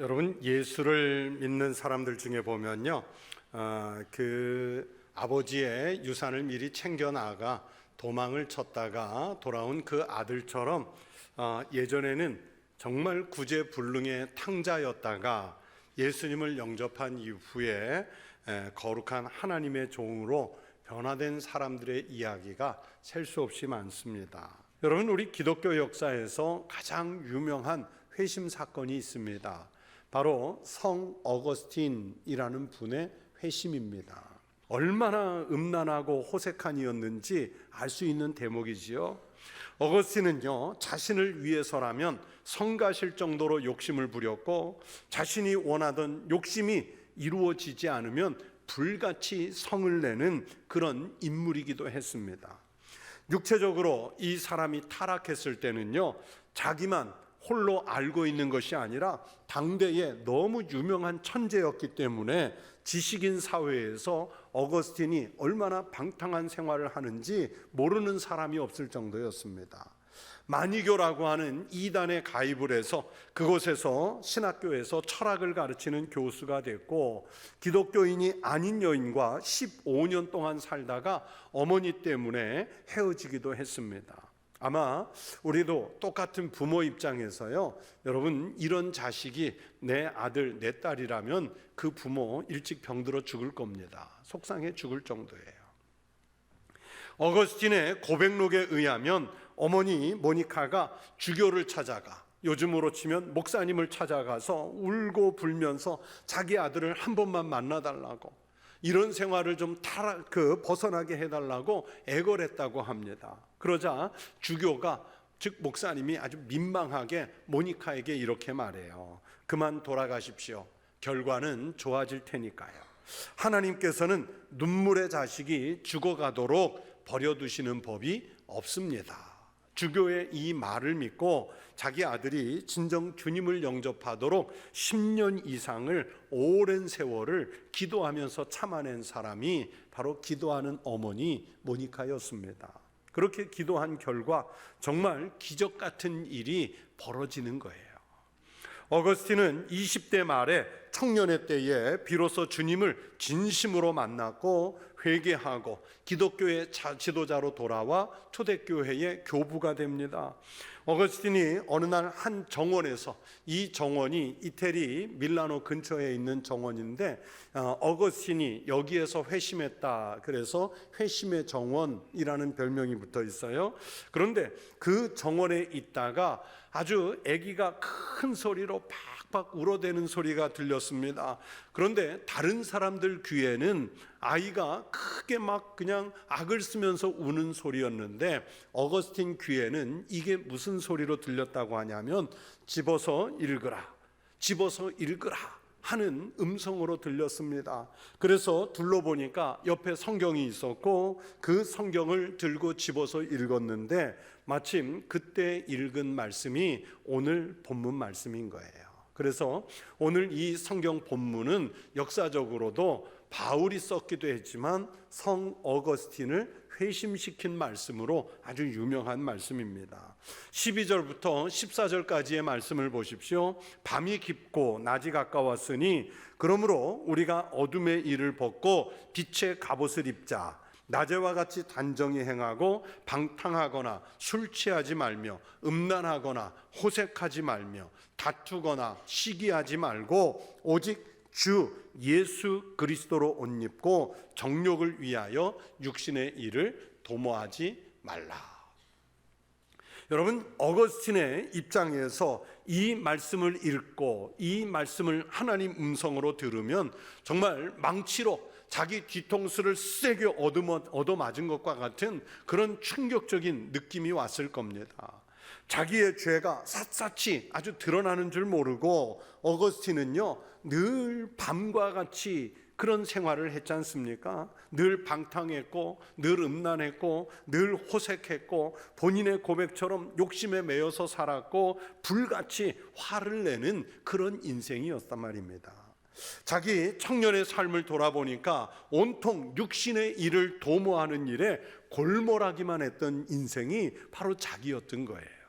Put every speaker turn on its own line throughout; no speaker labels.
여러분, 예수를 믿는 사람들 중에 보면요, 그 아버지의 유산을 미리 챙겨나가 도망을 쳤다가 돌아온 그 아들처럼 예전에는 정말 구제불능의 탕자였다가 예수님을 영접한 이후에 거룩한 하나님의 종으로 변화된 사람들의 이야기가 셀 수 없이 많습니다. 여러분, 우리 기독교 역사에서 가장 유명한 회심 사건이 있습니다. 바로 성 어거스틴이라는 분의 회심입니다. 얼마나 음란하고 호색한 이였는지 알 수 있는 대목이지요. 어거스틴은요, 자신을 위해서라면 성가실 정도로 욕심을 부렸고, 자신이 원하던 욕심이 이루어지지 않으면 불같이 성을 내는 그런 인물이기도 했습니다. 육체적으로 이 사람이 타락했을 때는요, 자기만 홀로 알고 있는 것이 아니라 당대에 너무 유명한 천재였기 때문에 지식인 사회에서 어거스틴이 얼마나 방탕한 생활을 하는지 모르는 사람이 없을 정도였습니다. 마니교라고 하는 이단에 가입을 해서 그곳에서 신학교에서 철학을 가르치는 교수가 됐고, 기독교인이 아닌 여인과 15년 동안 살다가 어머니 때문에 헤어지기도 했습니다. 아마 우리도 똑같은 부모 입장에서요, 여러분, 이런 자식이 내 아들, 내 딸이라면 그 부모 일찍 병들어 죽을 겁니다. 속상해 죽을 정도예요. 어거스틴의 고백록에 의하면 어머니 모니카가 주교를 찾아가, 요즘으로 치면 목사님을 찾아가서 울고 불면서 자기 아들을 한 번만 만나달라고, 이런 생활을 좀 벗어나게 해달라고 애걸했다고 합니다. 그러자 주교가, 즉 목사님이 아주 민망하게 모니카에게 이렇게 말해요. 그만 돌아가십시오. 결과는 좋아질 테니까요. 하나님께서는 눈물의 자식이 죽어가도록 버려두시는 법이 없습니다. 주교의 이 말을 믿고 자기 아들이 진정 주님을 영접하도록 10년 이상을 오랜 세월을 기도하면서 참아낸 사람이 바로 기도하는 어머니 모니카였습니다. 그렇게 기도한 결과 정말 기적 같은 일이 벌어지는 거예요. 어거스틴은 20대 말에 청년의 때에 비로소 주님을 진심으로 만났고 회개하고 기독교의 지도자로 돌아와 초대교회의 교부가 됩니다. 어거스틴이 어느 날 한 정원에서, 이 정원이 이태리 밀라노 근처에 있는 정원인데 어거스틴이 여기에서 회심했다, 그래서 회심의 정원이라는 별명이 붙어 있어요. 그런데 그 정원에 있다가 아주 아기가 큰 소리로 팍팍 울어대는 소리가 들렸습니다. 그런데 다른 사람들 귀에는 아이가 크게 막 그냥 악을 쓰면서 우는 소리였는데 어거스틴 귀에는 이게 무슨 소리로 들렸다고 하냐면 집어서 읽으라, 집어서 읽으라 하는 음성으로 들렸습니다. 그래서 둘러보니까 옆에 성경이 있었고 그 성경을 들고 집어서 읽었는데 마침 그때 읽은 말씀이 오늘 본문 말씀인 거예요. 그래서 오늘 이 성경 본문은 역사적으로도 바울이 썼기도 했지만 성 어거스틴을 회심시킨 말씀으로 아주 유명한 말씀입니다. 12절부터 14절까지의 말씀을 보십시오. 밤이 깊고 낮이 가까웠으니 그러므로 우리가 어둠의 일을 벗고 빛의 갑옷을 입자. 낮에와 같이 단정히 행하고 방탕하거나 술 취하지 말며 음란하거나 호색하지 말며 다투거나 시기하지 말고 오직 주 예수 그리스도로 옷 입고 정욕을 위하여 육신의 일을 도모하지 말라. 여러분, 어거스틴의 입장에서 이 말씀을 읽고 이 말씀을 하나님 음성으로 들으면 정말 망치로 자기 뒤통수를 세게 얻어맞은 것과 같은 그런 충격적인 느낌이 왔을 겁니다. 자기의 죄가 샅샅이 아주 드러나는 줄 모르고 어거스틴은요, 늘 밤과 같이 그런 생활을 했지 않습니까? 늘 방탕했고 늘 음란했고 늘 호색했고 본인의 고백처럼 욕심에 매여서 살았고 불같이 화를 내는 그런 인생이었단 말입니다. 자기 청년의 삶을 돌아보니까 온통 육신의 일을 도모하는 일에 골몰하기만 했던 인생이 바로 자기였던 거예요.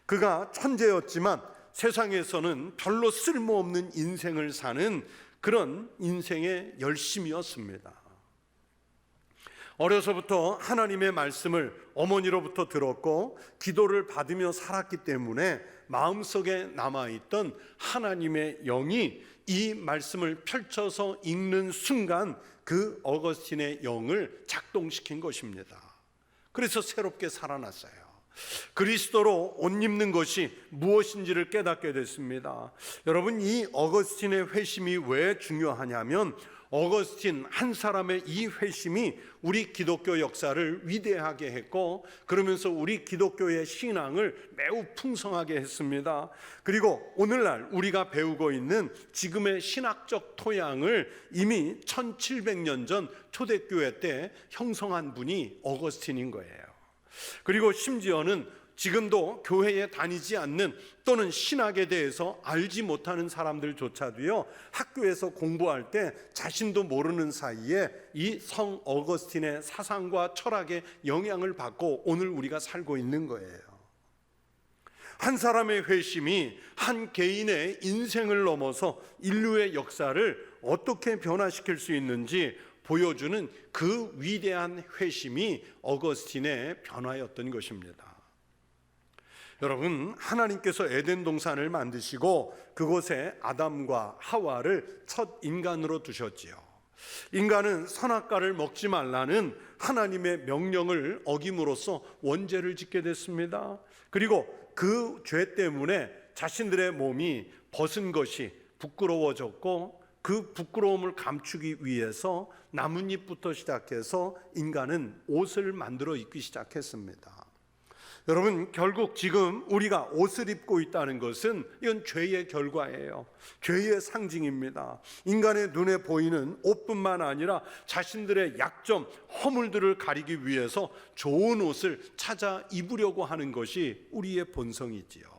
그가 천재였지만 세상에서는 별로 쓸모없는 인생을 사는 그런 인생의 열심이었습니다. 어려서부터 하나님의 말씀을 어머니로부터 들었고 기도를 받으며 살았기 때문에 마음속에 남아있던 하나님의 영이 이 말씀을 펼쳐서 읽는 순간 그 어거스틴의 영을 작동시킨 것입니다. 그래서 새롭게 살아났어요. 그리스도로 옷 입는 것이 무엇인지를 깨닫게 됐습니다. 여러분, 이 어거스틴의 회심이 왜 중요하냐면 어거스틴 한 사람의 이 회심이 우리 기독교 역사를 위대하게 했고, 그러면서 우리 기독교의 신앙을 매우 풍성하게 했습니다. 그리고 오늘날 우리가 배우고 있는 지금의 신학적 토양을 이미 1700년 전 초대교회 때 형성한 분이 어거스틴인 거예요. 그리고 심지어는 지금도 교회에 다니지 않는 또는 신학에 대해서 알지 못하는 사람들조차도요, 학교에서 공부할 때 자신도 모르는 사이에 이 성 어거스틴의 사상과 철학의 영향을 받고 오늘 우리가 살고 있는 거예요. 한 사람의 회심이 한 개인의 인생을 넘어서 인류의 역사를 어떻게 변화시킬 수 있는지 보여주는 그 위대한 회심이 어거스틴의 변화였던 것입니다. 여러분, 하나님께서 에덴 동산을 만드시고 그곳에 아담과 하와를 첫 인간으로 두셨지요. 인간은 선악과를 먹지 말라는 하나님의 명령을 어김으로써 원죄를 짓게 됐습니다. 그리고 그 죄 때문에 자신들의 몸이 벗은 것이 부끄러워졌고, 그 부끄러움을 감추기 위해서 나뭇잎부터 시작해서 인간은 옷을 만들어 입기 시작했습니다. 여러분, 결국 지금 우리가 옷을 입고 있다는 것은 이건 죄의 결과예요. 죄의 상징입니다. 인간의 눈에 보이는 옷뿐만 아니라 자신들의 약점, 허물들을 가리기 위해서 좋은 옷을 찾아 입으려고 하는 것이 우리의 본성이지요.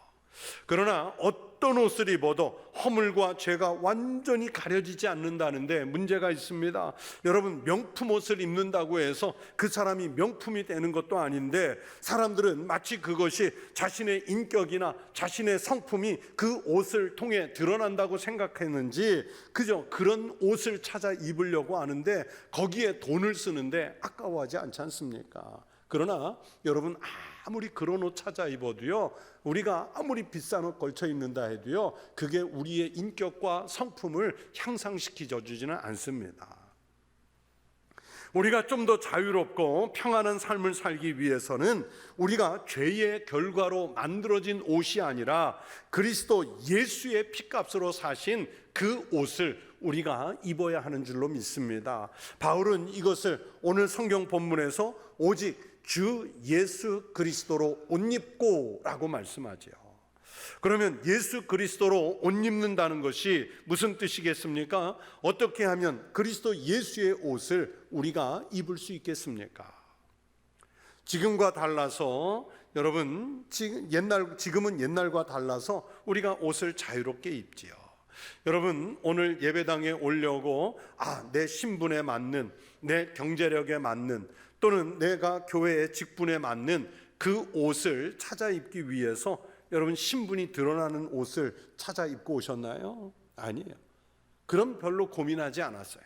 그러나 어떤 옷을 입어도 허물과 죄가 완전히 가려지지 않는다는데 문제가 있습니다. 여러분, 명품 옷을 입는다고 해서 그 사람이 명품이 되는 것도 아닌데, 사람들은 마치 그것이 자신의 인격이나 자신의 성품이 그 옷을 통해 드러난다고 생각했는지 그저 그런 옷을 찾아 입으려고 하는데 거기에 돈을 쓰는데 아까워하지 않지 않습니까? 그러나 여러분, 아무리 그런 옷 찾아 입어도요, 우리가 아무리 비싼 옷 걸쳐 입는다 해도요, 그게 우리의 인격과 성품을 향상시켜 주지는 않습니다. 우리가 좀 더 자유롭고 평안한 삶을 살기 위해서는 우리가 죄의 결과로 만들어진 옷이 아니라 그리스도 예수의 피값으로 사신 그 옷을 우리가 입어야 하는 줄로 믿습니다. 바울은 이것을 오늘 성경 본문에서 오직 주 예수 그리스도로 옷 입고 라고 말씀하죠. 그러면 예수 그리스도로 옷 입는다는 것이 무슨 뜻이겠습니까? 어떻게 하면 그리스도 예수의 옷을 우리가 입을 수 있겠습니까? 지금과 달라서 여러분, 지금은 옛날과 달라서 우리가 옷을 자유롭게 입지요. 여러분, 오늘 예배당에 오려고 내 신분에 맞는, 내 경제력에 맞는, 또는 내가 교회의 직분에 맞는 그 옷을 찾아 입기 위해서 여러분, 신분이 드러나는 옷을 찾아 입고 오셨나요? 아니에요. 그럼 별로 고민하지 않았어요.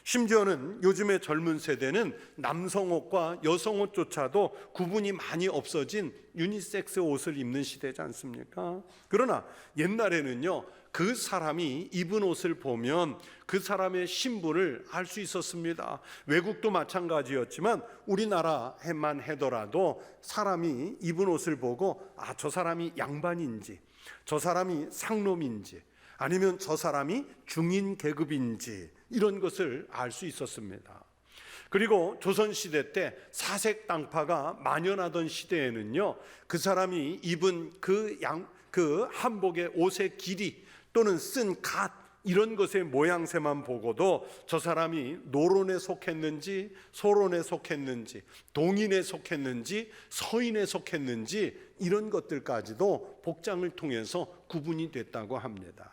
심지어는 요즘의 젊은 세대는 남성 옷과 여성 옷조차도 구분이 많이 없어진 유니섹스 옷을 입는 시대지 않습니까? 그러나 옛날에는요, 그 사람이 입은 옷을 보면 그 사람의 신분을 알 수 있었습니다. 외국도 마찬가지였지만 우리나라에만 하더라도 사람이 입은 옷을 보고 저 사람이 양반인지, 저 사람이 상놈인지, 아니면 저 사람이 중인 계급인지 이런 것을 알 수 있었습니다. 그리고 조선시대 때 사색 당파가 만연하던 시대에는요, 그 사람이 입은 그 한복의 옷의 길이 또는 쓴 갓 이런 것의 모양새만 보고도 저 사람이 노론에 속했는지 소론에 속했는지 동인에 속했는지 서인에 속했는지 이런 것들까지도 복장을 통해서 구분이 됐다고 합니다.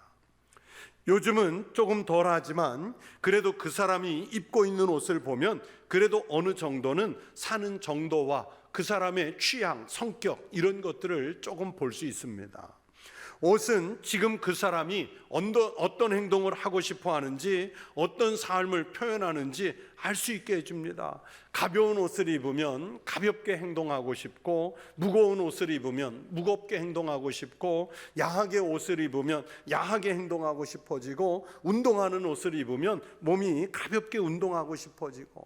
요즘은 조금 덜하지만 그래도 그 사람이 입고 있는 옷을 보면 그래도 어느 정도는 사는 정도와 그 사람의 취향, 성격 이런 것들을 조금 볼 수 있습니다. 옷은 지금 그 사람이 어떤 행동을 하고 싶어 하는지, 어떤 삶을 표현하는지 알 수 있게 해줍니다. 가벼운 옷을 입으면 가볍게 행동하고 싶고, 무거운 옷을 입으면 무겁게 행동하고 싶고, 야하게 옷을 입으면 야하게 행동하고 싶어지고, 운동하는 옷을 입으면 몸이 가볍게 운동하고 싶어지고.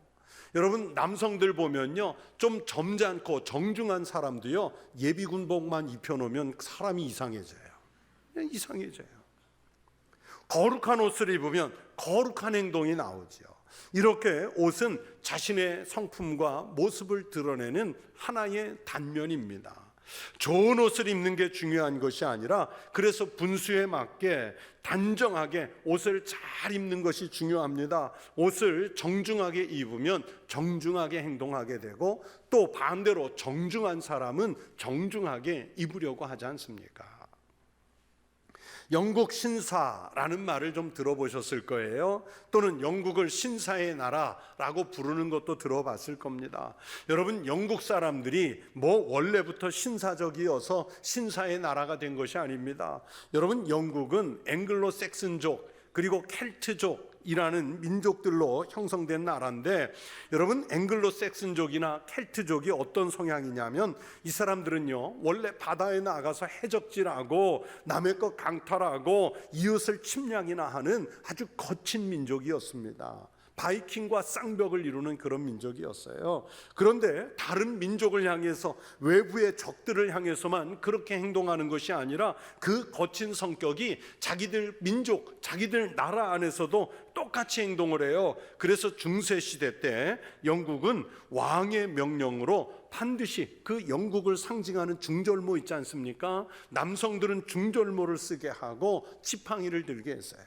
여러분, 남성들 보면요, 좀 점잖고 정중한 사람도요, 예비군복만 입혀놓으면 사람이 이상해져요. 거룩한 옷을 입으면 거룩한 행동이 나오죠. 이렇게 옷은 자신의 성품과 모습을 드러내는 하나의 단면입니다. 좋은 옷을 입는 게 중요한 것이 아니라, 그래서 분수에 맞게 단정하게 옷을 잘 입는 것이 중요합니다. 옷을 정중하게 입으면 정중하게 행동하게 되고, 또 반대로 정중한 사람은 정중하게 입으려고 하지 않습니까? 영국 신사라는 말을 좀 들어보셨을 거예요. 또는 영국을 신사의 나라라고 부르는 것도 들어봤을 겁니다. 여러분, 영국 사람들이 원래부터 신사적이어서 신사의 나라가 된 것이 아닙니다. 여러분, 영국은 앵글로색슨족 그리고 켈트족이라는 민족들로 형성된 나라인데, 여러분, 앵글로색슨족이나 켈트족이 어떤 성향이냐면, 이 사람들은요, 원래 바다에 나가서 해적질하고 남의 것 강탈하고 이웃을 침략이나 하는 아주 거친 민족이었습니다. 바이킹과 쌍벽을 이루는 그런 민족이었어요. 그런데 다른 민족을 향해서, 외부의 적들을 향해서만 그렇게 행동하는 것이 아니라, 그 거친 성격이 자기들 민족, 자기들 나라 안에서도 똑같이 행동을 해요. 그래서 중세시대 때 영국은 왕의 명령으로 반드시 그 영국을 상징하는 중절모 있지 않습니까? 남성들은 중절모를 쓰게 하고 지팡이를 들게 했어요.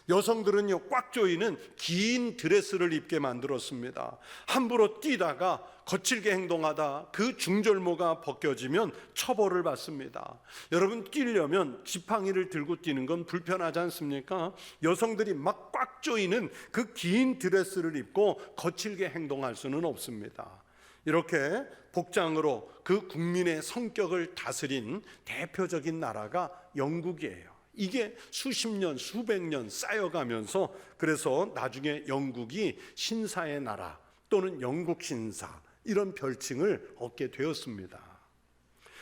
여성들은요, 꽉 조이는 긴 드레스를 입게 만들었습니다. 함부로 뛰다가 거칠게 행동하다 그 중절모가 벗겨지면 처벌을 받습니다. 여러분, 뛰려면 지팡이를 들고 뛰는 건 불편하지 않습니까? 여성들이 막 꽉 조이는 그 긴 드레스를 입고 거칠게 행동할 수는 없습니다. 이렇게 복장으로 그 국민의 성격을 다스린 대표적인 나라가 영국이에요. 이게 수십 년, 수백 년 쌓여가면서, 그래서 나중에 영국이 신사의 나라 또는 영국 신사, 이런 별칭을 얻게 되었습니다.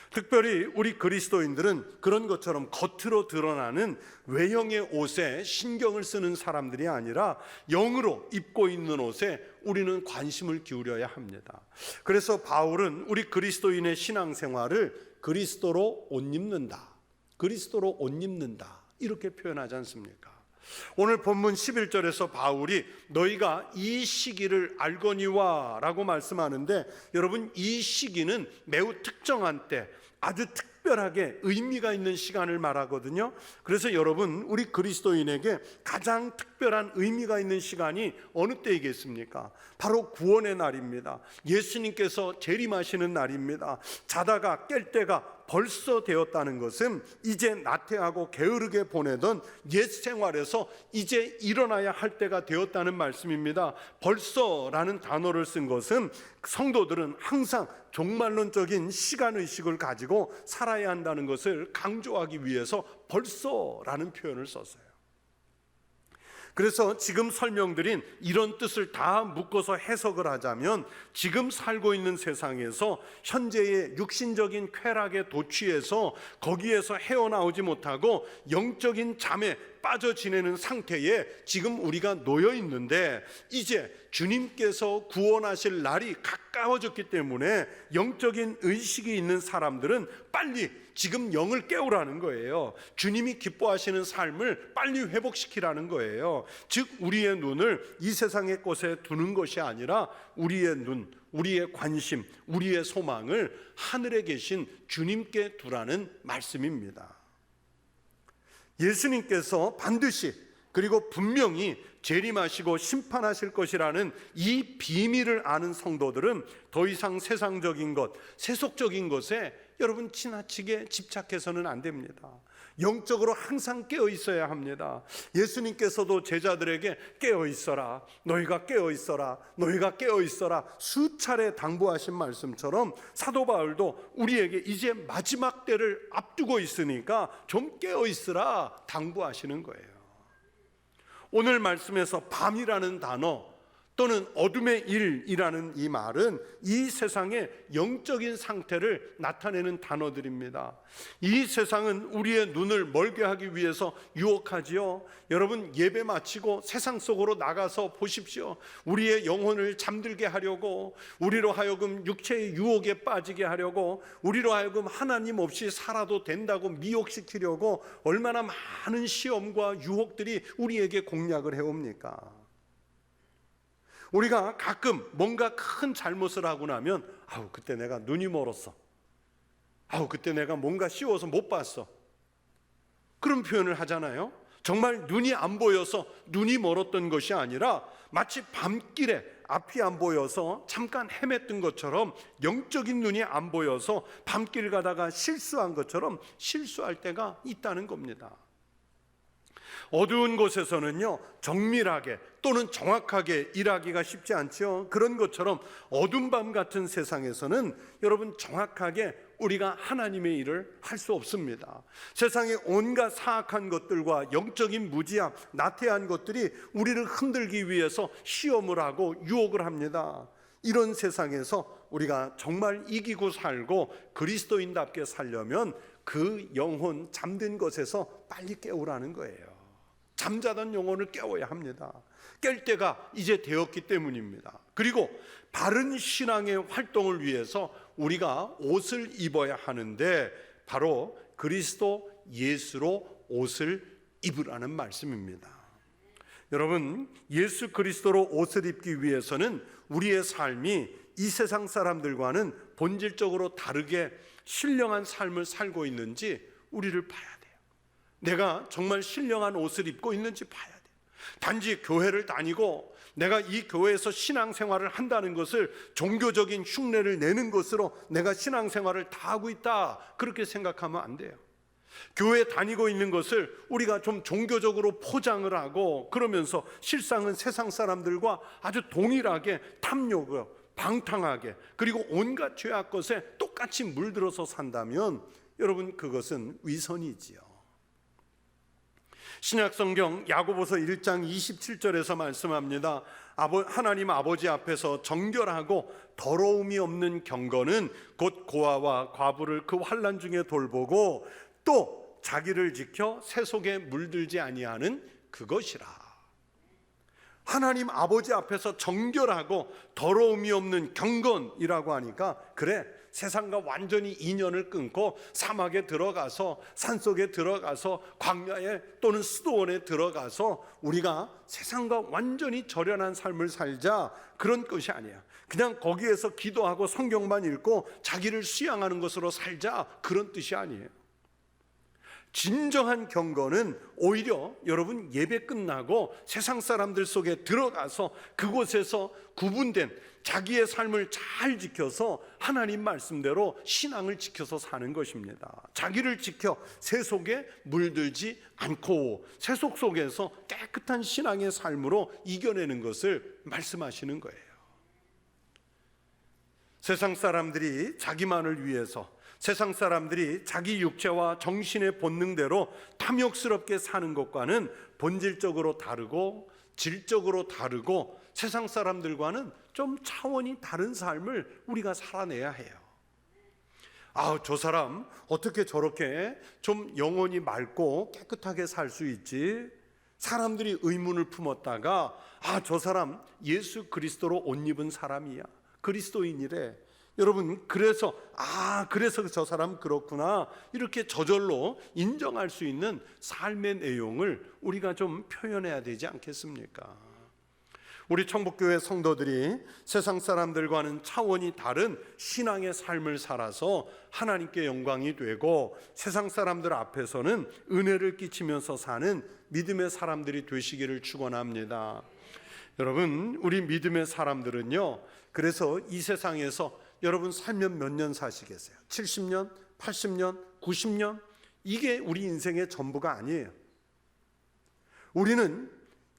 특별히 우리 그리스도인들은 그런 것처럼 겉으로 드러나는 외형의 옷에 신경을 쓰는 사람들이 아니라, 영으로 입고 있는 옷에 우리는 관심을 기울여야 합니다. 그래서 바울은 우리 그리스도인의 신앙생활을 그리스도로 옷 입는다, 그리스도로 옷 입는다, 이렇게 표현하지 않습니까? 오늘 본문 11절에서 바울이 너희가 이 시기를 알거니와 라고 말씀하는데, 여러분, 이 시기는 매우 특정한 때, 아주 특별하게 의미가 있는 시간을 말하거든요. 그래서 여러분, 우리 그리스도인에게 가장 특별한 의미가 있는 시간이 어느 때이겠습니까? 바로 구원의 날입니다. 예수님께서 재림하시는 날입니다. 자다가 깰 때가 벌써 되었다는 것은, 이제 나태하고 게으르게 보내던 옛 생활에서 이제 일어나야 할 때가 되었다는 말씀입니다. 벌써라는 단어를 쓴 것은, 성도들은 항상 종말론적인 시간의식을 가지고 살아야 한다는 것을 강조하기 위해서 벌써라는 표현을 썼어요. 그래서 지금 설명드린 이런 뜻을 다 묶어서 해석을 하자면, 지금 살고 있는 세상에서 현재의 육신적인 쾌락에 도취해서 거기에서 헤어나오지 못하고 영적인 잠에 빠져 지내는 상태에 지금 우리가 놓여 있는데, 이제 주님께서 구원하실 날이 가까워졌기 때문에 영적인 의식이 있는 사람들은 빨리 지금 영을 깨우라는 거예요. 주님이 기뻐하시는 삶을 빨리 회복시키라는 거예요. 즉, 우리의 눈을 이 세상의 것에 두는 것이 아니라, 우리의 눈, 우리의 관심, 우리의 소망을 하늘에 계신 주님께 두라는 말씀입니다. 예수님께서 반드시, 그리고 분명히 재림하시고 심판하실 것이라는 이 비밀을 아는 성도들은 더 이상 세상적인 것, 세속적인 것에 여러분 지나치게 집착해서는 안 됩니다. 영적으로 항상 깨어 있어야 합니다. 예수님께서도 제자들에게 깨어 있어라, 너희가 깨어 있어라, 너희가 깨어 있어라 수차례 당부하신 말씀처럼 사도 바울도 우리에게 이제 마지막 때를 앞두고 있으니까 좀 깨어 있으라 당부하시는 거예요. 오늘 말씀에서 밤이라는 단어 또는 어둠의 일이라는 이 말은 이 세상의 영적인 상태를 나타내는 단어들입니다. 이 세상은 우리의 눈을 멀게 하기 위해서 유혹하지요. 여러분, 예배 마치고 세상 속으로 나가서 보십시오. 우리의 영혼을 잠들게 하려고, 우리로 하여금 육체의 유혹에 빠지게 하려고, 우리로 하여금 하나님 없이 살아도 된다고 미혹시키려고 얼마나 많은 시험과 유혹들이 우리에게 공략을 해옵니까? 우리가 가끔 뭔가 큰 잘못을 하고 나면 아우 그때 내가 눈이 멀었어, 아우 그때 내가 뭔가 씌워서 못 봤어, 그런 표현을 하잖아요. 정말 눈이 안 보여서 눈이 멀었던 것이 아니라 마치 밤길에 앞이 안 보여서 잠깐 헤맸던 것처럼, 영적인 눈이 안 보여서 밤길 가다가 실수한 것처럼 실수할 때가 있다는 겁니다. 어두운 곳에서는요, 정밀하게 또는 정확하게 일하기가 쉽지 않죠. 그런 것처럼 어두운 밤 같은 세상에서는 여러분 정확하게 우리가 하나님의 일을 할 수 없습니다. 세상의 온갖 사악한 것들과 영적인 무지함, 나태한 것들이 우리를 흔들기 위해서 시험을 하고 유혹을 합니다. 이런 세상에서 우리가 정말 이기고 살고 그리스도인답게 살려면 그 영혼 잠든 것에서 빨리 깨우라는 거예요. 잠자던 영혼을 깨워야 합니다. 깰 때가 이제 되었기 때문입니다. 그리고 바른 신앙의 활동을 위해서 우리가 옷을 입어야 하는데 바로 그리스도 예수로 옷을 입으라는 말씀입니다. 여러분, 예수 그리스도로 옷을 입기 위해서는 우리의 삶이 이 세상 사람들과는 본질적으로 다르게 신령한 삶을 살고 있는지 우리를 봐야 돼요. 내가 정말 신령한 옷을 입고 있는지 봐야 돼요. 단지 교회를 다니고 내가 이 교회에서 신앙생활을 한다는 것을 종교적인 흉내를 내는 것으로 내가 신앙생활을 다 하고 있다, 그렇게 생각하면 안 돼요. 교회 다니고 있는 것을 우리가 좀 종교적으로 포장을 하고 그러면서 실상은 세상 사람들과 아주 동일하게 탐욕을 방탕하게 그리고 온갖 죄악 것에 똑같이 물들어서 산다면 여러분 그것은 위선이지요. 신약성경 야고보서 1장 27절에서 말씀합니다. 하나님 아버지 앞에서 정결하고 더러움이 없는 경건은 곧 고아와 과부를 그 환난 중에 돌보고 또 자기를 지켜 새 속에 물들지 아니하는 그것이라. 하나님 아버지 앞에서 정결하고 더러움이 없는 경건이라고 하니까 그래, 세상과 완전히 인연을 끊고 사막에 들어가서 산속에 들어가서 광야에 또는 수도원에 들어가서 우리가 세상과 완전히 절연한 삶을 살자, 그런 것이 아니야. 그냥 거기에서 기도하고 성경만 읽고 자기를 수양하는 것으로 살자, 그런 뜻이 아니에요. 진정한 경건은 오히려 여러분 예배 끝나고 세상 사람들 속에 들어가서 그곳에서 구분된 자기의 삶을 잘 지켜서 하나님 말씀대로 신앙을 지켜서 사는 것입니다. 자기를 지켜 새 속에 물들지 않고 새 속 속에서 깨끗한 신앙의 삶으로 이겨내는 것을 말씀하시는 거예요. 세상 사람들이 자기만을 위해서, 세상 사람들이 자기 육체와 정신의 본능대로 탐욕스럽게 사는 것과는 본질적으로 다르고 질적으로 다르고 세상 사람들과는 좀 차원이 다른 삶을 우리가 살아내야 해요. 저 사람 어떻게 저렇게 좀 영혼이 맑고 깨끗하게 살 수 있지? 사람들이 의문을 품었다가 저 사람 예수 그리스도로 옷 입은 사람이야, 그리스도인이래. 여러분, 그래서 저 사람 그렇구나, 이렇게 저절로 인정할 수 있는 삶의 내용을 우리가 좀 표현해야 되지 않겠습니까? 우리 청복교회 성도들이 세상 사람들과는 차원이 다른 신앙의 삶을 살아서 하나님께 영광이 되고 세상 사람들 앞에서는 은혜를 끼치면서 사는 믿음의 사람들이 되시기를 축원합니다. 여러분, 우리 믿음의 사람들은요, 그래서 이 세상에서 여러분 살면 몇 년 사시겠어요? 70년, 80년, 90년? 이게 우리 인생의 전부가 아니에요. 우리는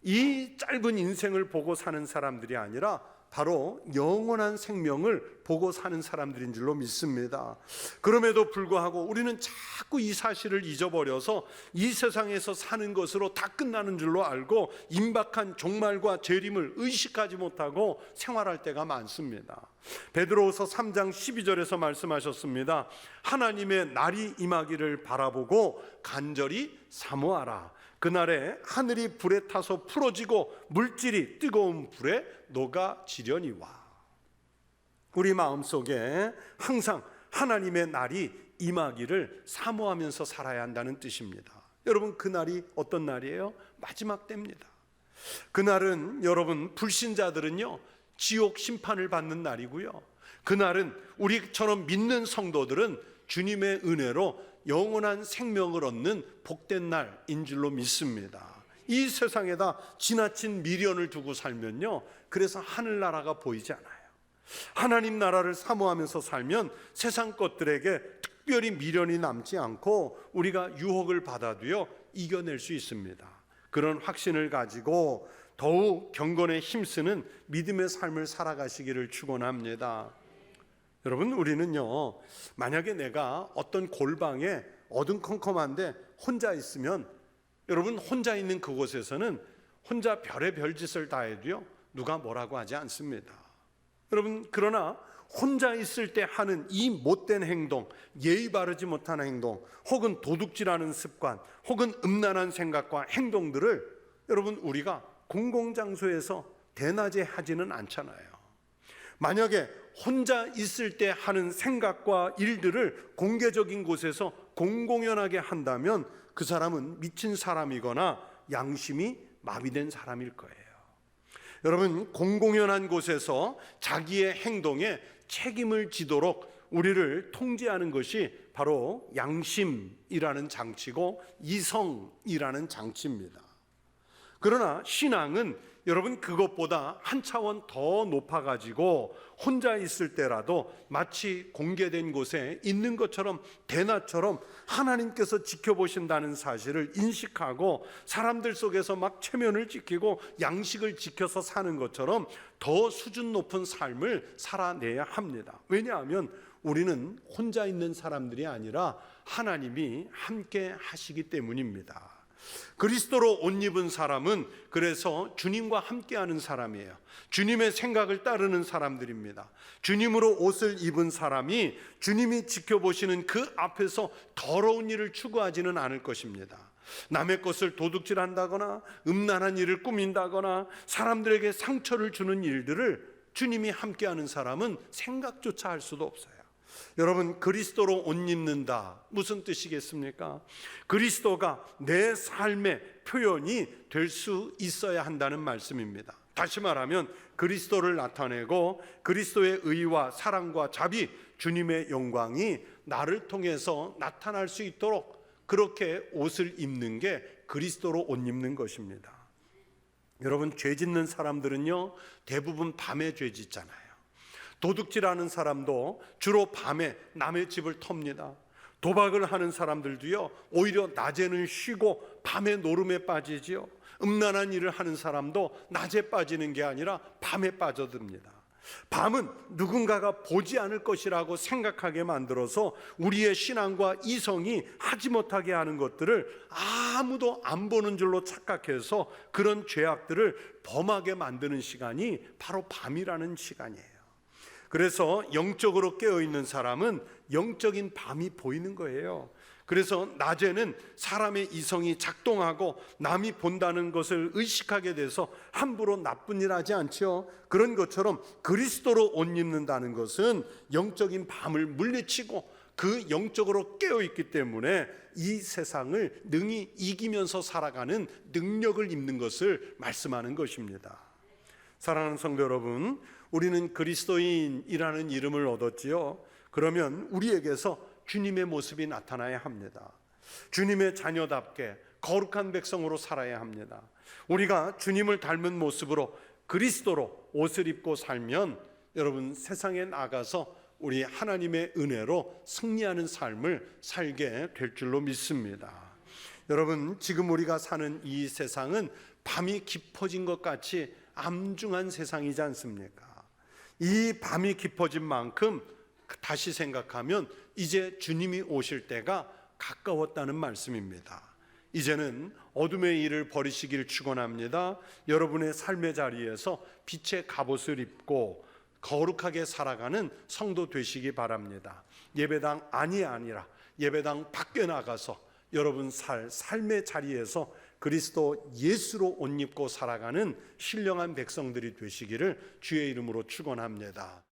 이 짧은 인생을 보고 사는 사람들이 아니라 바로 영원한 생명을 보고 사는 사람들인 줄로 믿습니다. 그럼에도 불구하고 우리는 자꾸 이 사실을 잊어버려서 이 세상에서 사는 것으로 다 끝나는 줄로 알고 임박한 종말과 재림을 의식하지 못하고 생활할 때가 많습니다. 베드로후서 3장 12절에서 말씀하셨습니다. 하나님의 날이 임하기를 바라보고 간절히 사모하라. 그날에 하늘이 불에 타서 풀어지고 물질이 뜨거운 불에 녹아지려니와. 우리 마음속에 항상 하나님의 날이 임하기를 사모하면서 살아야 한다는 뜻입니다. 여러분, 그날이 어떤 날이에요? 마지막 때입니다. 그날은 여러분, 불신자들은요 지옥 심판을 받는 날이고요, 그날은 우리처럼 믿는 성도들은 주님의 은혜로 영원한 생명을 얻는 복된 날인 줄로 믿습니다. 이 세상에다 지나친 미련을 두고 살면요, 그래서 하늘나라가 보이지 않아요. 하나님 나라를 사모하면서 살면 세상 것들에게 특별히 미련이 남지 않고 우리가 유혹을 받아도요 이겨낼 수 있습니다. 그런 확신을 가지고 더욱 경건에 힘쓰는 믿음의 삶을 살아가시기를 축원합니다. 여러분, 우리는요 만약에 내가 어떤 골방에 어둠컴컴한데 혼자 있으면, 여러분 혼자 있는 그곳에서는 혼자 별의 별짓을 다 해도요 누가 뭐라고 하지 않습니다. 여러분, 그러나 혼자 있을 때 하는 이 못된 행동, 예의 바르지 못한 행동, 혹은 도둑질하는 습관, 혹은 음란한 생각과 행동들을 여러분 우리가 공공장소에서 대낮에 하지는 않잖아요. 만약에 혼자 있을 때 하는 생각과 일들을 공개적인 곳에서 공공연하게 한다면 그 사람은 미친 사람이거나 양심이 마비된 사람일 거예요. 여러분, 공공연한 곳에서 자기의 행동에 책임을 지도록 우리를 통제하는 것이 바로 양심이라는 장치고 이성이라는 장치입니다. 그러나 신앙은 여러분 그것보다 한 차원 더 높아가지고 혼자 있을 때라도 마치 공개된 곳에 있는 것처럼 대낮처럼 하나님께서 지켜보신다는 사실을 인식하고 사람들 속에서 막 체면을 지키고 양식을 지켜서 사는 것처럼 더 수준 높은 삶을 살아내야 합니다. 왜냐하면 우리는 혼자 있는 사람들이 아니라 하나님이 함께 하시기 때문입니다. 그리스도로 옷 입은 사람은 그래서 주님과 함께하는 사람이에요. 주님의 생각을 따르는 사람들입니다. 주님으로 옷을 입은 사람이 주님이 지켜보시는 그 앞에서 더러운 일을 추구하지는 않을 것입니다. 남의 것을 도둑질한다거나 음란한 일을 꾸민다거나 사람들에게 상처를 주는 일들을 주님이 함께하는 사람은 생각조차 할 수도 없어요. 여러분, 그리스도로 옷 입는다 무슨 뜻이겠습니까? 그리스도가 내 삶의 표현이 될 수 있어야 한다는 말씀입니다. 다시 말하면 그리스도를 나타내고 그리스도의 의와 사랑과 자비, 주님의 영광이 나를 통해서 나타날 수 있도록 그렇게 옷을 입는 게 그리스도로 옷 입는 것입니다. 여러분, 죄 짓는 사람들은요 대부분 밤에 죄 짓잖아요. 도둑질하는 사람도 주로 밤에 남의 집을 텁니다. 도박을 하는 사람들도요 오히려 낮에는 쉬고 밤에 노름에 빠지지요. 음란한 일을 하는 사람도 낮에 빠지는 게 아니라 밤에 빠져듭니다. 밤은 누군가가 보지 않을 것이라고 생각하게 만들어서 우리의 신앙과 이성이 하지 못하게 하는 것들을 아무도 안 보는 줄로 착각해서 그런 죄악들을 범하게 만드는 시간이 바로 밤이라는 시간이에요. 그래서 영적으로 깨어있는 사람은 영적인 밤이 보이는 거예요. 그래서 낮에는 사람의 이성이 작동하고 남이 본다는 것을 의식하게 돼서 함부로 나쁜 일 하지 않죠. 그런 것처럼 그리스도로 옷 입는다는 것은 영적인 밤을 물리치고 그 영적으로 깨어있기 때문에 이 세상을 능히 이기면서 살아가는 능력을 입는 것을 말씀하는 것입니다. 사랑하는 성도 여러분, 우리는 그리스도인이라는 이름을 얻었지요. 그러면 우리에게서 주님의 모습이 나타나야 합니다. 주님의 자녀답게 거룩한 백성으로 살아야 합니다. 우리가 주님을 닮은 모습으로 그리스도로 옷을 입고 살면 여러분 세상에 나가서 우리 하나님의 은혜로 승리하는 삶을 살게 될 줄로 믿습니다. 여러분, 지금 우리가 사는 이 세상은 밤이 깊어진 것 같이 암중한 세상이지 않습니까? 이 밤이 깊어진 만큼 다시 생각하면 이제 주님이 오실 때가 가까웠다는 말씀입니다. 이제는 어둠의 일을 버리시길 축원합니다. 여러분의 삶의 자리에서 빛의 갑옷을 입고 거룩하게 살아가는 성도 되시기 바랍니다. 예배당 안이 아니라 예배당 밖에 나가서 여러분 삶의 자리에서 그리스도 예수로 옷 입고 살아가는 신령한 백성들이 되시기를 주의 이름으로 축원합니다.